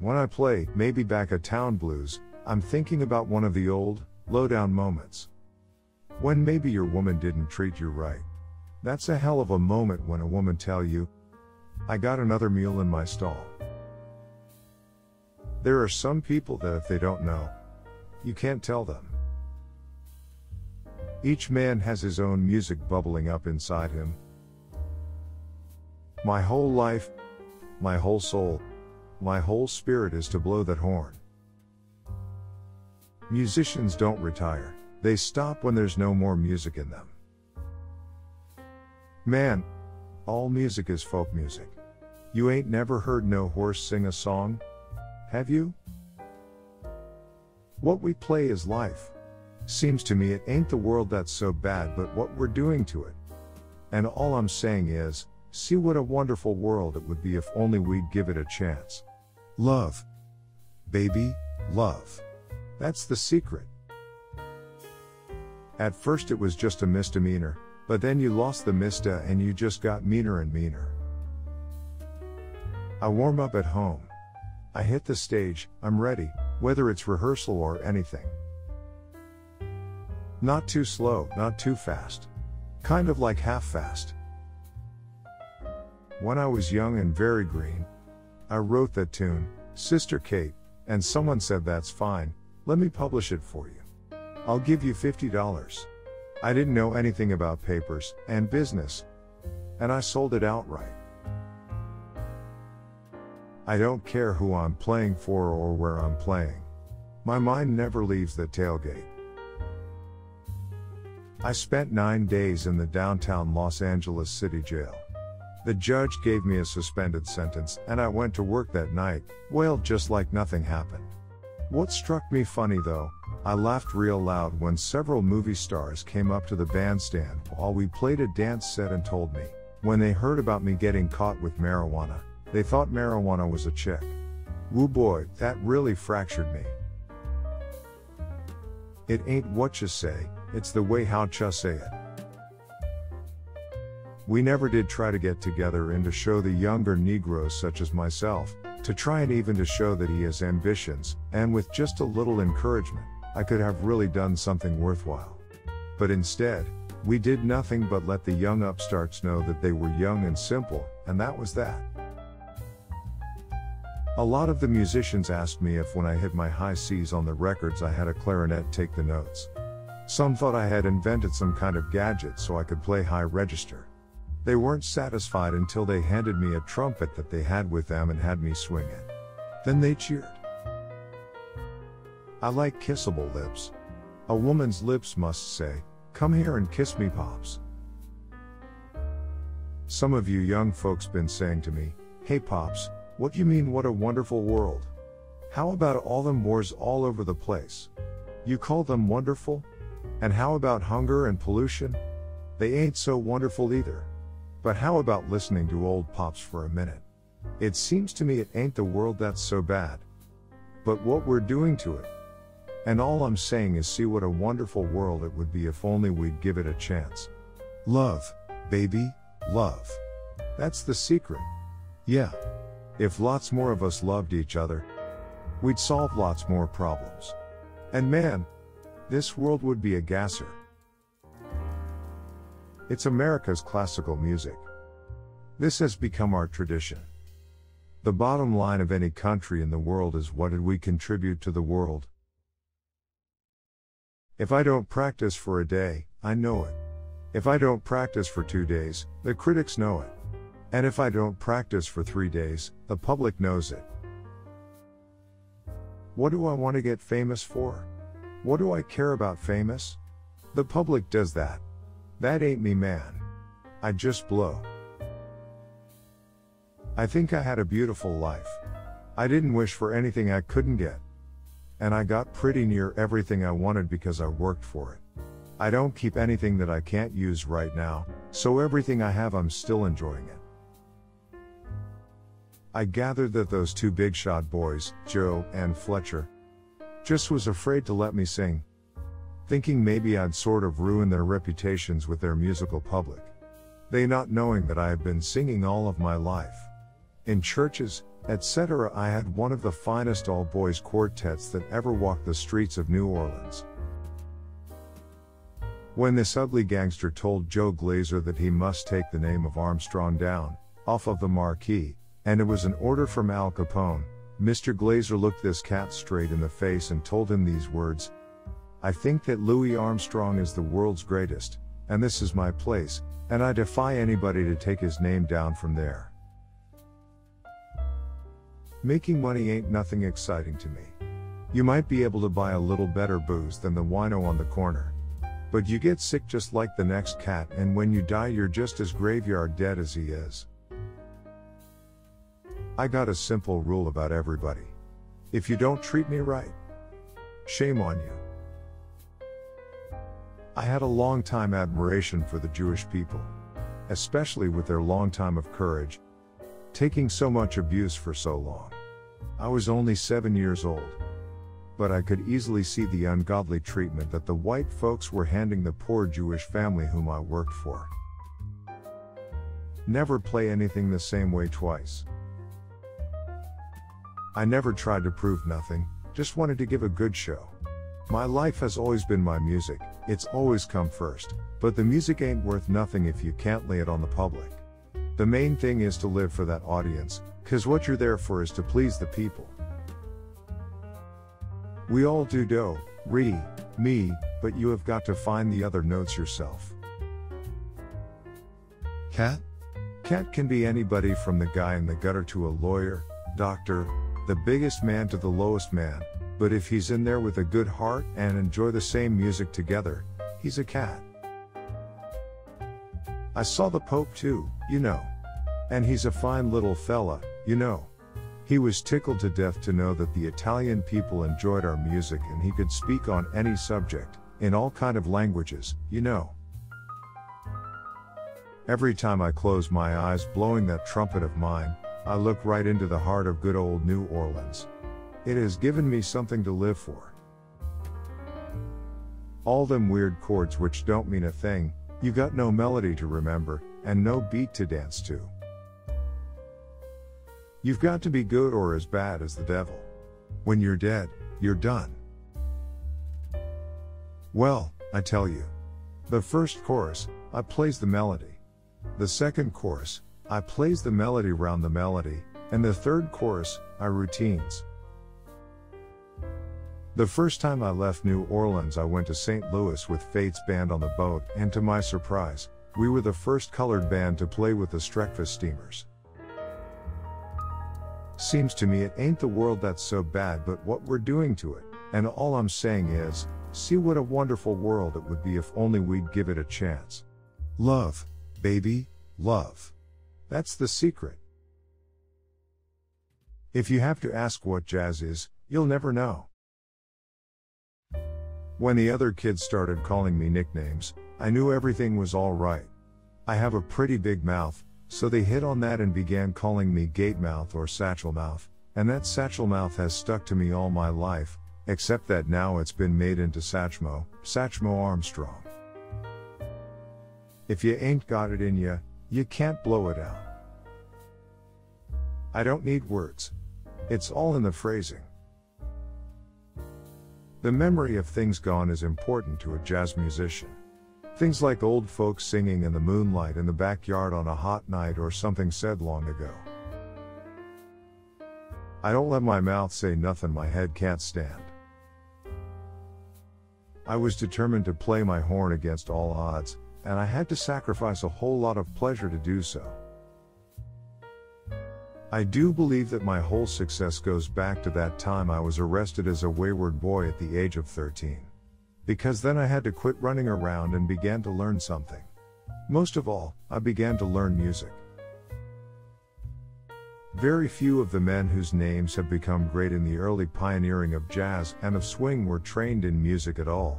When I play, maybe back at Town Blues, I'm thinking about one of the old, low-down moments. When maybe your woman didn't treat you right. That's a hell of a moment when a woman tell you, I got another meal in my stall. There are some people that if they don't know, you can't tell them. Each man has his own music bubbling up inside him. My whole life, my whole soul, my whole spirit is to blow that horn. Musicians don't retire, they stop when there's no more music in them. Man, all music is folk music. You ain't never heard no horse sing a song? Have you? What we play is life. Seems to me it ain't the world that's so bad but what we're doing to it. And all I'm saying is, see what a wonderful world it would be if only we'd give it a chance. Love. Baby, love. That's the secret. At first it was just a misdemeanor, but then you lost the mista and you just got meaner and meaner. I warm up at home. I hit the stage, I'm ready, whether it's rehearsal or anything. Not too slow, not too fast. Kind of like half-fast. When I was young and very green, I wrote that tune, Sister Kate, and someone said that's fine, let me publish it for you. I'll give you $50. I didn't know anything about papers and business, and I sold it outright. I don't care who I'm playing for or where I'm playing. My mind never leaves the tailgate. I spent 9 days in the downtown Los Angeles City Jail. The judge gave me a suspended sentence and I went to work that night, wailed just like nothing happened. What struck me funny though, I laughed real loud when several movie stars came up to the bandstand while we played a dance set and told me, when they heard about me getting caught with marijuana, they thought marijuana was a chick. Woo boy, that really fractured me. It ain't what you say, it's the way how you say it. We never did try to get together and to show the younger Negroes such as myself, to try and even to show that he has ambitions, and with just a little encouragement, I could have really done something worthwhile. But instead, we did nothing but let the young upstarts know that they were young and simple, and that was that. A lot of the musicians asked me if when I hit my high C's on the records I had a clarinet take the notes. Some thought I had invented some kind of gadget so I could play high register. They weren't satisfied until they handed me a trumpet that they had with them and had me swing it. Then they cheered. I like kissable lips. A woman's lips must say, "Come here and kiss me, Pops." Some of you young folks been saying to me, "Hey Pops, what you mean what a wonderful world? How about all them wars all over the place? You call them wonderful? And how about hunger and pollution? They ain't so wonderful either. But how about listening to old Pops for a minute? It seems to me it ain't the world that's so bad, but what we're doing to it. And all I'm saying is see what a wonderful world it would be if only we'd give it a chance. Love, baby, love. That's the secret. Yeah. If lots more of us loved each other, we'd solve lots more problems. And man, this world would be a gasser. It's America's classical music. This has become our tradition. The bottom line of any country in the world is what did we contribute to the world? If I don't practice for a day, I know it. If I don't practice for 2 days, the critics know it. And if I don't practice for 3 days, the public knows it. What do I want to get famous for? What do I care about famous? The public does that. That ain't me, man. I just blow. I think I had a beautiful life. I didn't wish for anything I couldn't get. And I got pretty near everything I wanted because I worked for it. I don't keep anything that I can't use right now, so everything I have I'm still enjoying it. I gathered that those 2 big shot boys, Joe and Fletcher, just was afraid to let me sing, thinking maybe I'd sort of ruin their reputations with their musical public. They not knowing that I have been singing all of my life. In churches, etc. I had one of the finest all-boys quartets that ever walked the streets of New Orleans. When this ugly gangster told Joe Glazer that he must take the name of Armstrong down, off of the marquee, and it was an order from Al Capone, Mr. Glazer looked this cat straight in the face and told him these words: "I think that Louis Armstrong is the world's greatest, and this is my place, and I defy anybody to take his name down from there." Making money ain't nothing exciting to me. You might be able to buy a little better booze than the wino on the corner. But you get sick just like the next cat, and when you die you're just as graveyard dead as he is. I got a simple rule about everybody. If you don't treat me right, shame on you. I had a long time admiration for the Jewish people, especially with their long time of courage, taking so much abuse for so long. I was only 7 years old, but I could easily see the ungodly treatment that the white folks were handing the poor Jewish family whom I worked for. Never play anything the same way twice. I never tried to prove nothing, just wanted to give a good show. My life has always been my music, it's always come first, but the music ain't worth nothing if you can't lay it on the public. The main thing is to live for that audience, 'cause what you're there for is to please the people. We all do me, but you have got to find the other notes yourself. Cat? Cat can be anybody from the guy in the gutter to a lawyer, doctor, the biggest man to the lowest man, but if he's in there with a good heart and enjoy the same music together, he's a cat. I saw the Pope too, you know. And he's a fine little fella, you know. He was tickled to death to know that the Italian people enjoyed our music and he could speak on any subject, in all kind of languages, you know. Every time I close my eyes blowing that trumpet of mine, I look right into the heart of good old New Orleans. It has given me something to live for. All them weird chords which don't mean a thing, you got no melody to remember, and no beat to dance to. You've got to be good or as bad as the devil. When you're dead, you're done. Well, I tell you. The first chorus, I plays the melody. The second chorus, I plays the melody round the melody, and the third chorus, I routines. The first time I left New Orleans I went to St. Louis with Fate's band on the boat, and to my surprise, we were the first colored band to play with the Streckfus steamers. Seems to me it ain't the world that's so bad but what we're doing to it, and all I'm saying is, see what a wonderful world it would be if only we'd give it a chance. Love, baby, love. That's the secret. If you have to ask what jazz is, you'll never know. When the other kids started calling me nicknames, I knew everything was all right. I have a pretty big mouth, so they hit on that and began calling me Gate Mouth or Satchel Mouth, and that Satchel Mouth has stuck to me all my life, except that now it's been made into Satchmo Armstrong. If you ain't got it in ya, you can't blow it out. I don't need words. It's all in the phrasing. The memory of things gone is important to a jazz musician. Things like old folks singing in the moonlight in the backyard on a hot night or something said long ago. I don't let my mouth say nothing my head can't stand. I was determined to play my horn against all odds, and I had to sacrifice a whole lot of pleasure to do so. I do believe that my whole success goes back to that time I was arrested as a wayward boy at the age of 13. Because then I had to quit running around and began to learn something. Most of all, I began to learn music. Very few of the men whose names have become great in the early pioneering of jazz and of swing were trained in music at all.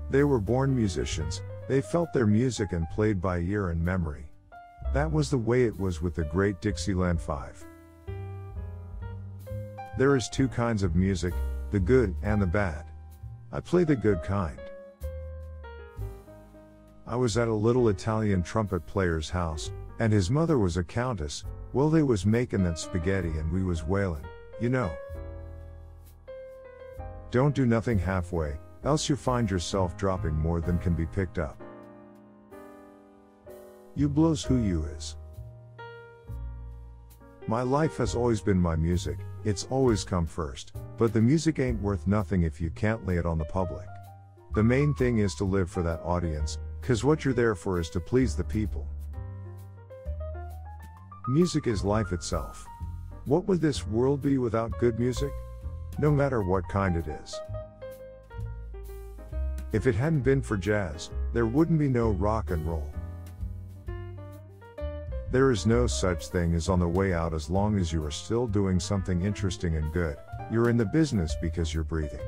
They were born musicians, they felt their music and played by ear and memory. That was the way it was with the great Dixieland Five. There is two kinds of music, the good and the bad. I play the good kind. I was at a little Italian trumpet player's house, And his mother was a countess, well they was making that spaghetti and we was wailing, you know. Don't do nothing halfway, else you find yourself dropping more than can be picked up. You blows who you is. My life has always been my music, it's always come first, but the music ain't worth nothing if you can't lay it on the public. The main thing is to live for that audience, 'cause what you're there for is to please the people. Music is life itself. What would this world be without good music? No matter what kind it is. If it hadn't been for jazz, there wouldn't be no rock and roll. There is no such thing as on the way out as long as you are still doing something interesting and good. You're in the business because you're breathing.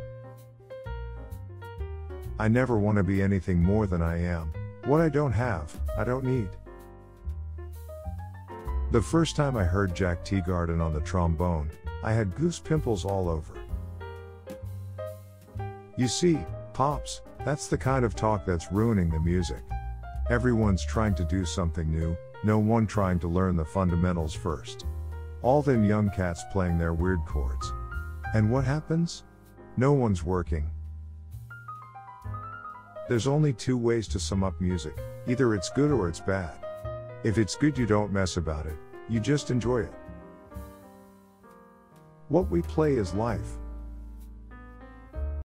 I never want to be anything more than I am. What I don't have, I don't need. The first time I heard Jack Teagarden on the trombone, I had goose pimples all over. You see, Pops, that's the kind of talk that's ruining the music. Everyone's trying to do something new, no one trying to learn the fundamentals first. All them young cats playing their weird chords. And what happens? No one's working. There's only two ways to sum up music, either it's good or it's bad. If it's good, you don't mess about it, you just enjoy it. What we play is life.